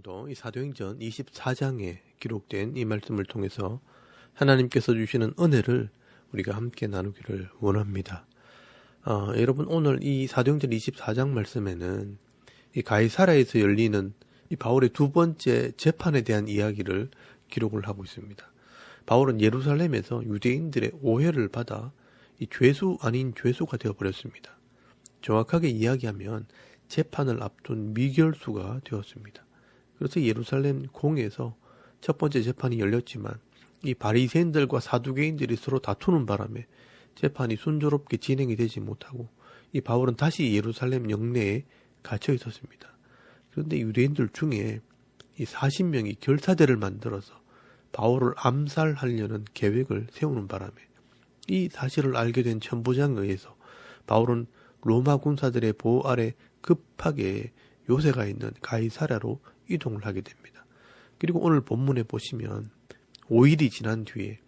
오늘도 이 사도행전 24장에 기록된 이 말씀을 통해서 하나님께서 주시는 은혜를 우리가 함께 나누기를 원합니다. 여러분, 오늘 이 사도행전 24장 말씀에는 이 가이사랴에서 열리는 이 바울의 두 번째 재판에 대한 이야기를 기록을 하고 있습니다. 바울은 예루살렘에서 유대인들의 오해를 받아 이 죄수 아닌 죄수가 되어버렸습니다. 정확하게 이야기하면 재판을 앞둔 미결수가 되었습니다. 그래서 예루살렘 공에서 첫 번째 재판이 열렸지만 이 바리새인들과 사두개인들이 서로 다투는 바람에 재판이 순조롭게 진행이 되지 못하고 이 바울은 다시 예루살렘 영내에 갇혀 있었습니다. 그런데 유대인들 중에 이 40명이 결사대를 만들어서 바울을 암살하려는 계획을 세우는 바람에 이 사실을 알게 된 천부장에 의해서 바울은 로마 군사들의 보호 아래 급하게 요새가 있는 가이사랴로 이동을 하게 됩니다. 그리고 오늘 본문에 보시면 5일이 지난 뒤에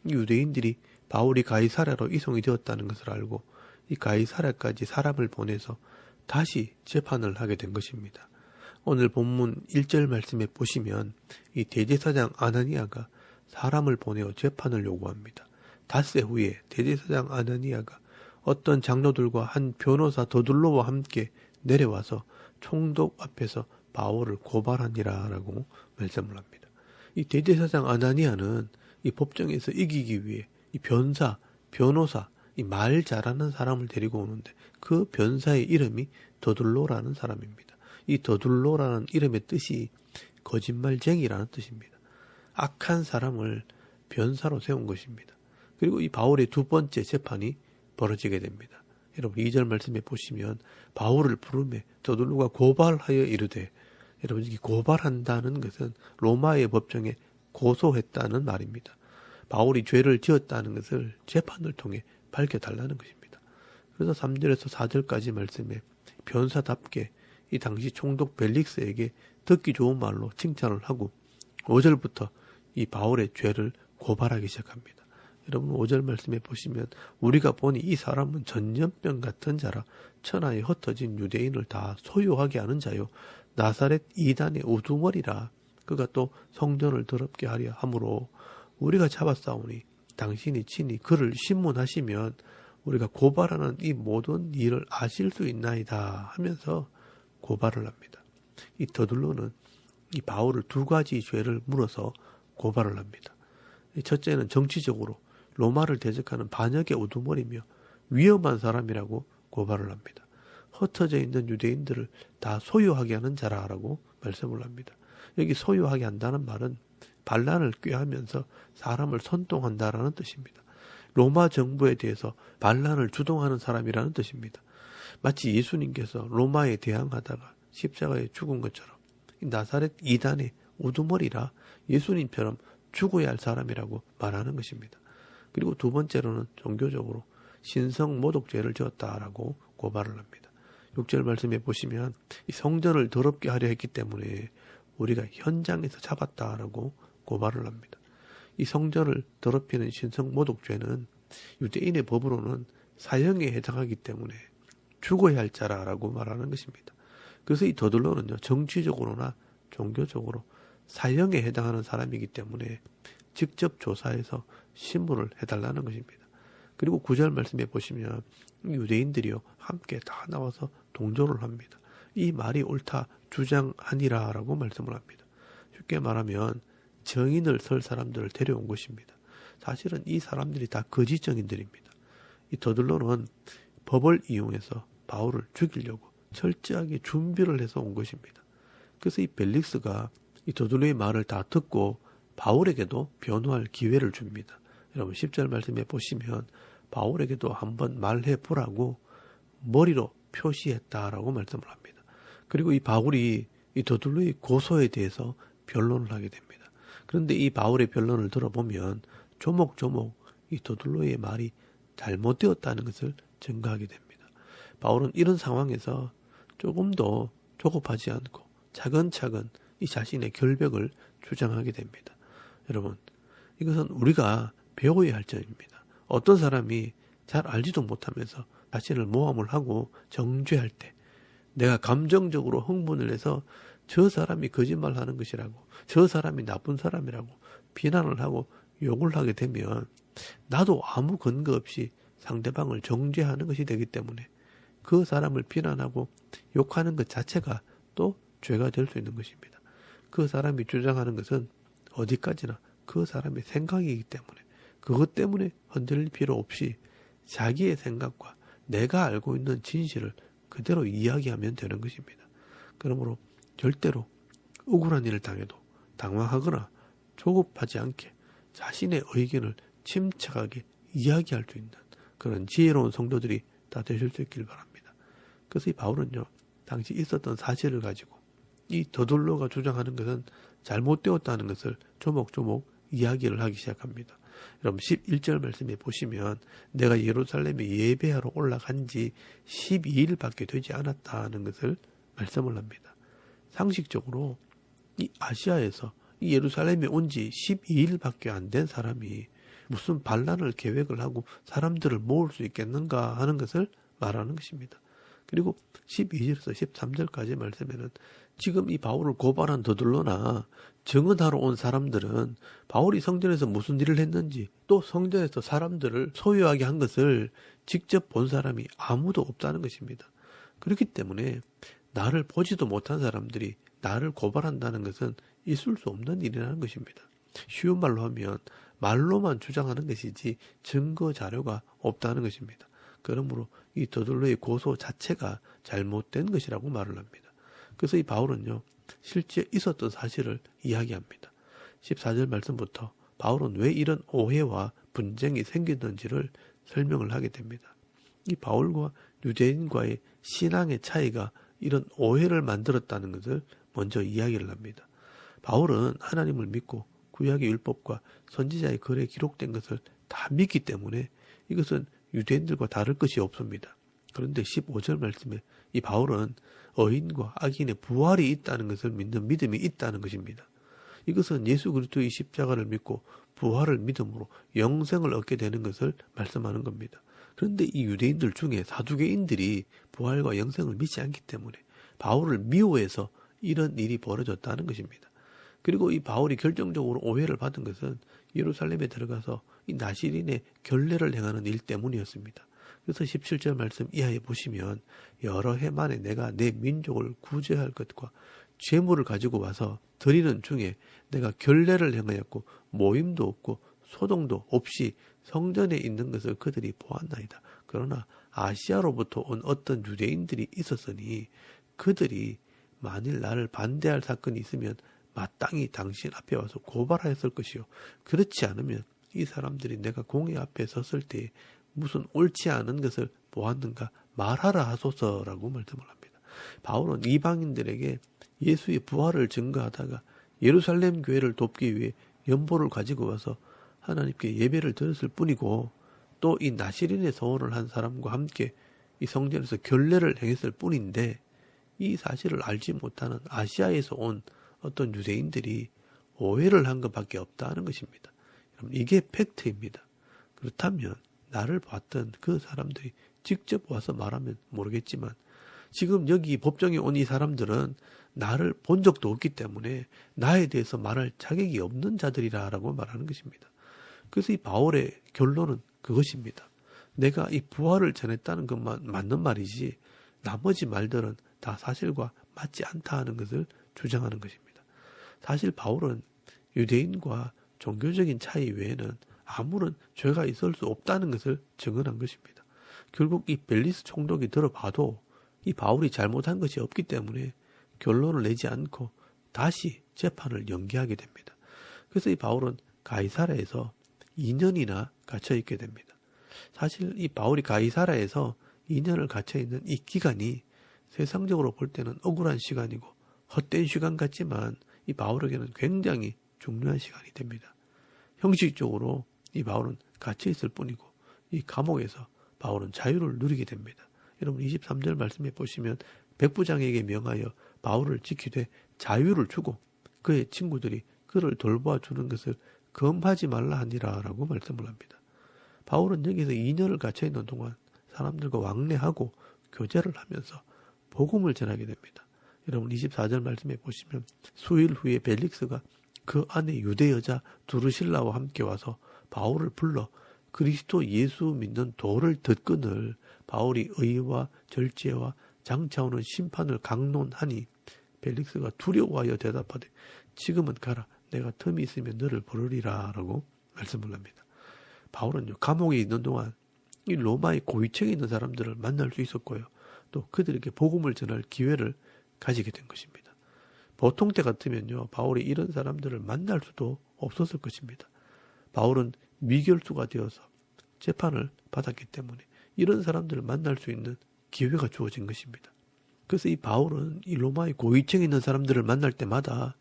유대인들이 바울이 가이사랴로 이송이 되었다는 것을 알고 이 가이사랴까지 사람을 보내서 다시 재판을 하게 된 것입니다. 오늘 본문 1절 말씀에 보시면 이 대제사장 아나니아가 사람을 보내어 재판을 요구합니다. 닷새 후에 대제사장 아나니아가 어떤 장로들과 한 변호사 더둘로와 함께 내려와서 총독 앞에서 바울을 고발하니라 라고 말씀을 합니다. 이 대제사장 아나니아는 이 법정에서 이기기 위해 이 변호사, 이 말 잘하는 사람을 데리고 오는데 그 변사의 이름이 더둘로라는 사람입니다. 이 더둘로라는 이름의 뜻이 거짓말쟁이라는 뜻입니다. 악한 사람을 변사로 세운 것입니다. 그리고 이 바울의 두 번째 재판이 벌어지게 됩니다. 여러분 2절 말씀에 보시면 바울을 부르매 더둘로가 고발하여 이르되, 여러분 이 고발한다는 것은 로마의 법정에 고소했다는 말입니다. 바울이 죄를 지었다는 것을 재판을 통해 밝혀달라는 것입니다. 그래서 3절에서 4절까지 말씀에 변사답게 이 당시 총독 벨릭스에게 듣기 좋은 말로 칭찬을 하고 5절부터 이 바울의 죄를 고발하기 시작합니다. 여러분 5절 말씀에 보시면 우리가 보니 이 사람은 전염병 같은 자라 천하에 흩어진 유대인을 다 소유하게 하는 자요 나사렛 이단의 우두머리라. 그가 또 성전을 더럽게 하려 함으로 우리가 잡았사오니 당신이 친히 그를 신문하시면 우리가 고발하는 이 모든 일을 아실 수 있나이다 하면서 고발을 합니다. 이 더둘로는 이 바울을 두 가지 죄를 물어서 고발을 합니다. 첫째는 정치적으로 로마를 대적하는 반역의 우두머리며 위험한 사람이라고 고발을 합니다. 흩어져 있는 유대인들을 다 소유하게 하는 자라고 말씀을 합니다. 여기 소유하게 한다는 말은 반란을 꾀하면서 사람을 선동한다라는 뜻입니다. 로마 정부에 대해서 반란을 주동하는 사람이라는 뜻입니다. 마치 예수님께서 로마에 대항하다가 십자가에 죽은 것처럼 나사렛 이단의 우두머리라 예수님처럼 죽어야 할 사람이라고 말하는 것입니다. 그리고 두 번째로는 종교적으로 신성 모독죄를 지었다라고 고발을 합니다. 6절 말씀에 보시면 이 성전을 더럽게 하려 했기 때문에 우리가 현장에서 잡았다라고 고발을 합니다. 이 성전을 더럽히는 신성 모독죄는 유대인의 법으로는 사형에 해당하기 때문에 죽어야 할 자라고 말하는 것입니다. 그래서 이 더둘로는요 정치적으로나 종교적으로 사형에 해당하는 사람이기 때문에 직접 조사해서 신문을 해달라는 것입니다. 그리고 9절 말씀에 보시면 유대인들이요 함께 다 나와서 동조를 합니다. 이 말이 옳다 주장하니라 라고 말씀을 합니다. 쉽게 말하면 정인을 설 사람들을 데려온 것입니다. 사실은 이 사람들이 다 거짓 정인들입니다. 이 더둘로는 법을 이용해서 바울을 죽이려고 철저하게 준비를 해서 온 것입니다. 그래서 이 벨릭스가 이 더둘로의 말을 다 듣고 바울에게도 변호할 기회를 줍니다. 여러분 10절 말씀에 보시면 바울에게도 한번 말해보라고 머리로 표시했다라고 말씀을 합니다. 그리고 이 바울이 이 더둘로의 고소에 대해서 변론을 하게 됩니다. 그런데 이 바울의 변론을 들어보면 조목조목 이 더둘로의 말이 잘못되었다는 것을 증거하게 됩니다. 바울은 이런 상황에서 조금도 조급하지 않고 차근차근 이 자신의 결백을 주장하게 됩니다. 여러분, 이것은 우리가 배워야 할 점입니다. 어떤 사람이 잘 알지도 못하면서 자신을 모함을 하고 정죄할 때 내가 감정적으로 흥분을 해서 저 사람이 거짓말하는 것이라고, 저 사람이 나쁜 사람이라고 비난을 하고 욕을 하게 되면 나도 아무 근거 없이 상대방을 정죄하는 것이 되기 때문에 그 사람을 비난하고 욕하는 것 자체가 또 죄가 될 수 있는 것입니다. 그 사람이 주장하는 것은 어디까지나 그 사람의 생각이기 때문에 그것 때문에 흔들릴 필요 없이 자기의 생각과 내가 알고 있는 진실을 그대로 이야기하면 되는 것입니다. 그러므로 절대로 억울한 일을 당해도 당황하거나 조급하지 않게 자신의 의견을 침착하게 이야기할 수 있는 그런 지혜로운 성도들이 다 되실 수 있길 바랍니다. 그래서 이 바울은요, 당시 있었던 사실을 가지고 이 더둘러가 주장하는 것은 잘못되었다는 것을 조목조목 이야기를 하기 시작합니다. 여러분 11절 말씀에 보시면 내가 예루살렘에 예배하러 올라간 지 12일밖에 되지 않았다는 것을 말씀을 합니다. 상식적으로 이 아시아에서 이 예루살렘에 온 지 12일밖에 안 된 사람이 무슨 반란을 계획을 하고 사람들을 모을 수 있겠는가 하는 것을 말하는 것입니다. 그리고 12절에서 13절까지 말씀에는 지금 이 바울을 고발한 더둘러나 증언하러 온 사람들은 바울이 성전에서 무슨 일을 했는지 또 성전에서 사람들을 소유하게 한 것을 직접 본 사람이 아무도 없다는 것입니다. 그렇기 때문에 나를 보지도 못한 사람들이 나를 고발한다는 것은 있을 수 없는 일이라는 것입니다. 쉬운 말로 하면 말로만 주장하는 것이지 증거 자료가 없다는 것입니다. 그러므로 이 더둘러의 고소 자체가 잘못된 것이라고 말을 합니다. 그래서 이 바울은요, 실제 있었던 사실을 이야기합니다. 14절 말씀부터 바울은 왜 이런 오해와 분쟁이 생겼는지를 설명을 하게 됩니다. 이 바울과 유대인과의 신앙의 차이가 이런 오해를 만들었다는 것을 먼저 이야기를 합니다. 바울은 하나님을 믿고 구약의 율법과 선지자의 글에 기록된 것을 다 믿기 때문에 이것은 유대인들과 다를 것이 없습니다. 그런데 15절 말씀에 이 바울은 의인과 악인의 부활이 있다는 것을 믿는 믿음이 있다는 것입니다. 이것은 예수 그리스도의 십자가를 믿고 부활을 믿음으로 영생을 얻게 되는 것을 말씀하는 겁니다. 그런데 이 유대인들 중에 사두개인들이 부활과 영생을 믿지 않기 때문에 바울을 미워해서 이런 일이 벌어졌다는 것입니다. 그리고 이 바울이 결정적으로 오해를 받은 것은 예루살렘에 들어가서 이 나시린의 결례를 행하는 일 때문이었습니다. 그래서 17절 말씀 이하에 보시면 여러 해 만에 내가 내 민족을 구제할 것과 죄물을 가지고 와서 드리는 중에 내가 결례를 행하였고 모임도 없고 소동도 없이 성전에 있는 것을 그들이 보았나이다. 그러나 아시아로부터 온 어떤 유대인들이 있었으니 그들이 만일 나를 반대할 사건이 있으면 마땅히 당신 앞에 와서 고발하였을 것이요. 그렇지 않으면 이 사람들이 내가 공회 앞에 섰을 때 무슨 옳지 않은 것을 보았는가 말하라 하소서라고 말씀을 합니다. 바울은 이방인들에게 예수의 부활을 증거하다가 예루살렘 교회를 돕기 위해 연보를 가지고 와서 하나님께 예배를 드렸을 뿐이고 또 이 나시린의 서원을 한 사람과 함께 이 성전에서 결례를 행했을 뿐인데 이 사실을 알지 못하는 아시아에서 온 어떤 유대인들이 오해를 한 것밖에 없다는 것입니다. 이게 팩트입니다. 그렇다면 나를 봤던 그 사람들이 직접 와서 말하면 모르겠지만 지금 여기 법정에 온 이 사람들은 나를 본 적도 없기 때문에 나에 대해서 말할 자격이 없는 자들이라고 말하는 것입니다. 그래서 이 바울의 결론은 그것입니다. 내가 이 부활을 전했다는 것만 맞는 말이지 나머지 말들은 다 사실과 맞지 않다 하는 것을 주장하는 것입니다. 사실 바울은 유대인과 종교적인 차이 외에는 아무런 죄가 있을 수 없다는 것을 증언한 것입니다. 결국 이 벨리스 총독이 들어봐도 이 바울이 잘못한 것이 없기 때문에 결론을 내지 않고 다시 재판을 연기하게 됩니다. 그래서 이 바울은 가이사라에서 2년이나 갇혀 있게 됩니다. 사실 이 바울이 가이사라에서 2년을 갇혀 있는 이 기간이 세상적으로 볼 때는 억울한 시간이고 헛된 시간 같지만 이 바울에게는 굉장히 중요한 시간이 됩니다. 형식적으로 이 바울은 갇혀 있을 뿐이고 이 감옥에서 바울은 자유를 누리게 됩니다. 여러분 23절 말씀에 보시면 백부장에게 명하여 바울을 지키되 자유를 주고 그의 친구들이 그를 돌보아 주는 것을 금하지 말라 하니라 라고 말씀을 합니다. 바울은 여기서 2년을 갇혀 있는 동안 사람들과 왕래하고 교제를 하면서 복음을 전하게 됩니다. 여러분 24절 말씀에 보시면 수일 후에 벨릭스가 그 안에 유대 여자 두루실라와 함께 와서 바울을 불러 그리스도 예수 믿는 도를 듣거늘 바울이 의와 절제와 장차오는 심판을 강론하니 벨릭스가 두려워하여 대답하되 지금은 가라 내가 틈이 있으면 너를 부르리라 라고 말씀을 합니다. 바울은요 감옥에 있는 동안 이 로마의 고위층에 있는 사람들을 만날 수 있었고요. 또 그들에게 복음을 전할 기회를 가지게 된 것입니다. 보통 때 같으면요 바울이 이런 사람들을 만날 수도 없었을 것입니다. 바울은 미결수가 되어서 재판을 받았기 때문에 이런 사람들을 만날 수 있는 기회가 주어진 것입니다. 그래서 이 바울은 이 로마의 고위층에 있는 사람들을 만날 때마다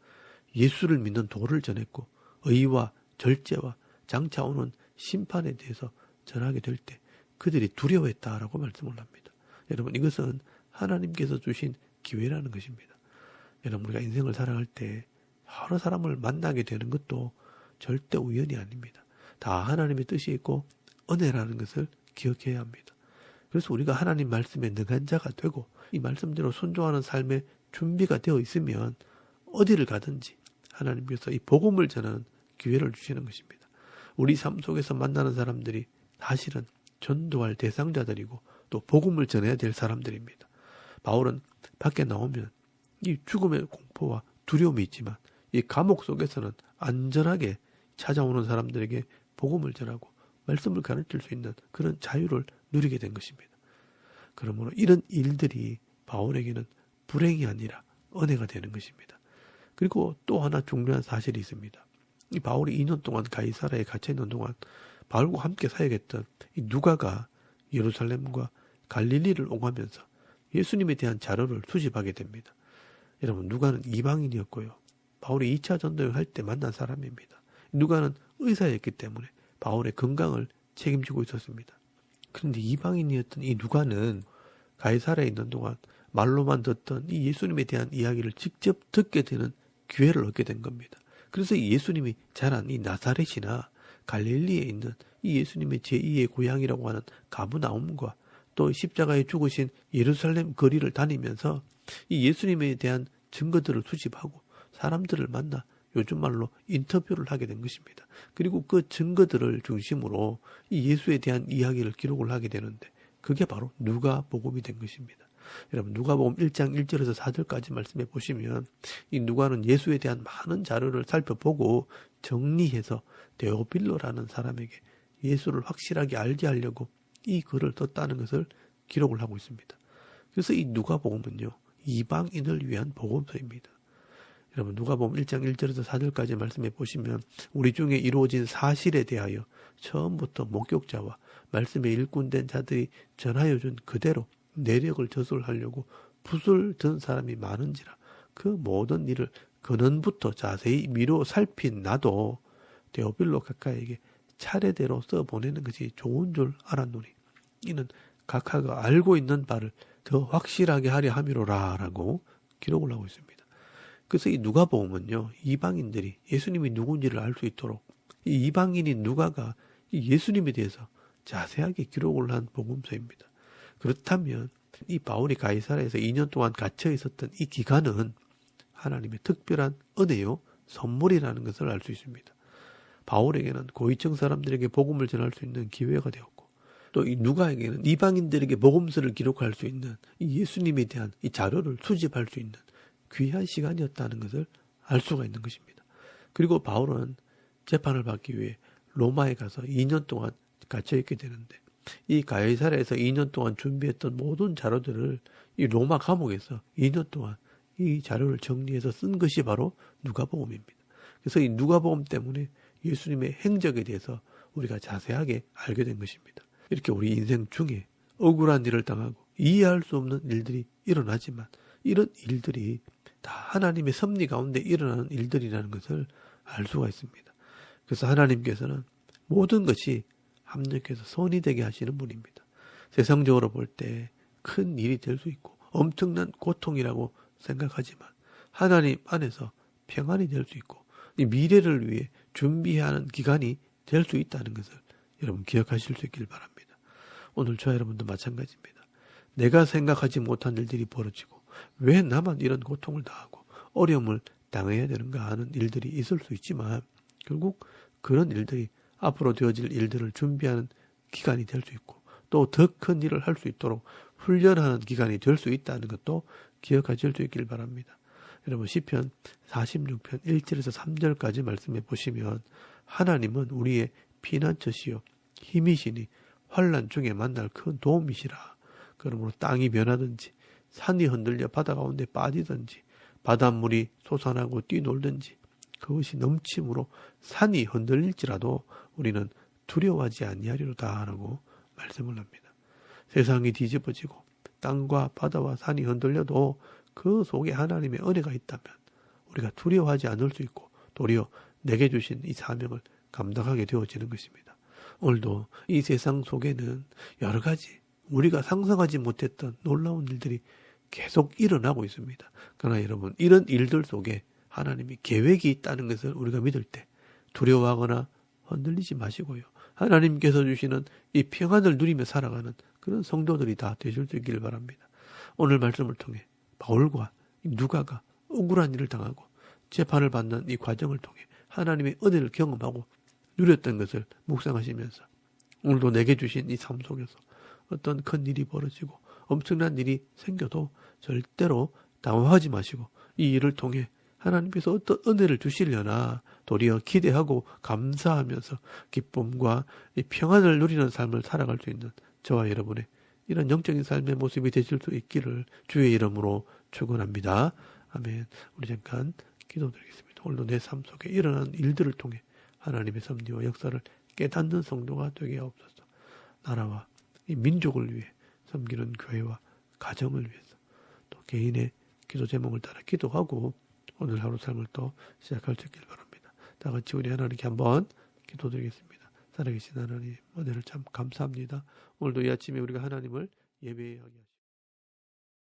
예수를 믿는 도를 전했고 의와 절제와 장차 오는 심판에 대해서 전하게 될 때 그들이 두려워했다라고 말씀을 합니다. 여러분 이것은 하나님께서 주신 기회라는 것입니다. 여러분 우리가 인생을 살아갈 때 여러 사람을 만나게 되는 것도 절대 우연이 아닙니다. 다 하나님의 뜻이 있고 은혜라는 것을 기억해야 합니다. 그래서 우리가 하나님 말씀에 능한 자가 되고 이 말씀대로 순종하는 삶의 준비가 되어 있으면 어디를 가든지 하나님께서 이 복음을 전하는 기회를 주시는 것입니다. 우리 삶 속에서 만나는 사람들이 사실은 전도할 대상자들이고 또 복음을 전해야 될 사람들입니다. 바울은 밖에 나오면 이 죽음의 공포와 두려움이 있지만 이 감옥 속에서는 안전하게 찾아오는 사람들에게 복음을 전하고 말씀을 가르칠 수 있는 그런 자유를 누리게 된 것입니다. 그러므로 이런 일들이 바울에게는 불행이 아니라 은혜가 되는 것입니다. 그리고 또 하나 중요한 사실이 있습니다. 이 바울이 2년 동안 가이사라에 갇혀 있는 동안 바울과 함께 사역했던 이 누가가 예루살렘과 갈릴리를 오가면서 예수님에 대한 자료를 수집하게 됩니다. 여러분 누가는 이방인이었고요. 바울이 2차 전도여행 할 때 만난 사람입니다. 누가는 의사였기 때문에 바울의 건강을 책임지고 있었습니다. 그런데 이방인이었던 이 누가는 가이사라에 있는 동안 말로만 듣던 이 예수님에 대한 이야기를 직접 듣게 되는 기회를 얻게 된 겁니다. 그래서 이 예수님이 자란 이 나사렛이나 갈릴리에 있는 이 예수님의 제2의 고향이라고 하는 가브나움과 또 십자가에 죽으신 예루살렘 거리를 다니면서 이 예수님에 대한 증거들을 수집하고 사람들을 만나 요즘 말로 인터뷰를 하게 된 것입니다. 그리고 그 증거들을 중심으로 이 예수에 대한 이야기를 기록을 하게 되는데 그게 바로 누가복음이 된 것입니다. 여러분 누가복음 1장 1절에서 4절까지 말씀해 보시면 이 누가는 예수에 대한 많은 자료를 살펴보고 정리해서 데오빌로라는 사람에게 예수를 확실하게 알게 하려고 이 글을 썼다는 것을 기록을 하고 있습니다. 그래서 이 누가복음은요 이방인을 위한 복음서입니다. 여러분 누가복음 1장 1절에서 4절까지 말씀해 보시면 우리 중에 이루어진 사실에 대하여 처음부터 목격자와 말씀에 일꾼된 자들이 전하여 준 그대로 내력을 저술하려고 붓을 든 사람이 많은지라 그 모든 일을 근원부터 자세히 미루어 살핀 나도 데오빌로 각하에게 차례대로 써보내는 것이 좋은 줄 알았노니 이는 각하가 알고 있는 바를 더 확실하게 하려 함이로라 라고 기록을 하고 있습니다. 그래서 이 누가복음은요 이방인들이 예수님이 누군지를 알 수 있도록 이 이방인인 누가가 이 예수님에 대해서 자세하게 기록을 한 복음서입니다. 그렇다면 이 바울이 가이사라에서 2년 동안 갇혀 있었던 이 기간은 하나님의 특별한 은혜요 선물이라는 것을 알 수 있습니다. 바울에게는 고위층 사람들에게 복음을 전할 수 있는 기회가 되었고 또 이 누가에게는 이방인들에게 복음서를 기록할 수 있는 이 예수님에 대한 이 자료를 수집할 수 있는 귀한 시간이었다는 것을 알 수가 있는 것입니다. 그리고 바울은 재판을 받기 위해 로마에 가서 2년 동안 갇혀 있게 되는데 이 가이사라에서 2년 동안 준비했던 모든 자료들을 이 로마 감옥에서 2년 동안 이 자료를 정리해서 쓴 것이 바로 누가복음입니다. 그래서 이 누가복음 때문에 예수님의 행적에 대해서 우리가 자세하게 알게 된 것입니다. 이렇게 우리 인생 중에 억울한 일을 당하고 이해할 수 없는 일들이 일어나지만 이런 일들이 다 하나님의 섭리 가운데 일어나는 일들이라는 것을 알 수가 있습니다. 그래서 하나님께서는 모든 것이 합력해서 선이 되게 하시는 분입니다. 세상적으로 볼 때 큰 일이 될 수 있고 엄청난 고통이라고 생각하지만 하나님 안에서 평안이 될 수 있고 이 미래를 위해 준비해야 하는 기간이 될 수 있다는 것을 여러분 기억하실 수 있길 바랍니다. 오늘 저와 여러분도 마찬가지입니다. 내가 생각하지 못한 일들이 벌어지고 왜 나만 이런 고통을 당하고 어려움을 당해야 되는가 하는 일들이 있을 수 있지만 결국 그런 일들이 앞으로 되어질 일들을 준비하는 기간이 될 수 있고 또 더 큰 일을 할 수 있도록 훈련하는 기간이 될 수 있다는 것도 기억하실 수 있길 바랍니다. 여러분 시편 46편 1절에서 3절까지 말씀해 보시면 하나님은 우리의 피난처시요 힘이시니 환난 중에 만날 큰 도움이시라. 그러므로 땅이 변하든지 산이 흔들려 바다 가운데 빠지든지 바닷물이 솟아나고 뛰놀든지 그것이 넘침으로 산이 흔들릴지라도 우리는 두려워하지 아니하리로다 라고 말씀을 합니다. 세상이 뒤집어지고 땅과 바다와 산이 흔들려도 그 속에 하나님의 은혜가 있다면 우리가 두려워하지 않을 수 있고 도리어 내게 주신 이 사명을 감당하게 되어지는 것입니다. 오늘도 이 세상 속에는 여러 가지 우리가 상상하지 못했던 놀라운 일들이 계속 일어나고 있습니다. 그러나 여러분 이런 일들 속에 하나님이 계획이 있다는 것을 우리가 믿을 때 두려워하거나 흔들리지 마시고요. 하나님께서 주시는 이 평안을 누리며 살아가는 그런 성도들이 다 되실 수 있기를 바랍니다. 오늘 말씀을 통해 바울과 누가가 억울한 일을 당하고 재판을 받는 이 과정을 통해 하나님의 은혜를 경험하고 누렸던 것을 묵상하시면서 오늘도 내게 주신 이 삶 속에서 어떤 큰 일이 벌어지고 엄청난 일이 생겨도 절대로 당황하지 마시고 이 일을 통해 하나님께서 어떤 은혜를 주시려나 도리어 기대하고 감사하면서 기쁨과 이 평안을 누리는 삶을 살아갈 수 있는 저와 여러분의 이런 영적인 삶의 모습이 되실 수 있기를 주의 이름으로 축원합니다. 아멘. 우리 잠깐 기도드리겠습니다. 오늘도 내 삶 속에 일어난 일들을 통해 하나님의 섭리와 역사를 깨닫는 성도가 되게 하옵소서. 나라와 이 민족을 위해 섬기는 교회와 가정을 위해서 또 개인의 기도 제목을 따라 기도하고 오늘 하루 삶을 또 시작할 수 있길 바랍니다. 다 같이 우리 하나님께 한번 기도드리겠습니다. 살아계신 하나님 은혜를 참 감사합니다. 오늘도 이 아침에 우리가 하나님을 예배하게 하시옵소서.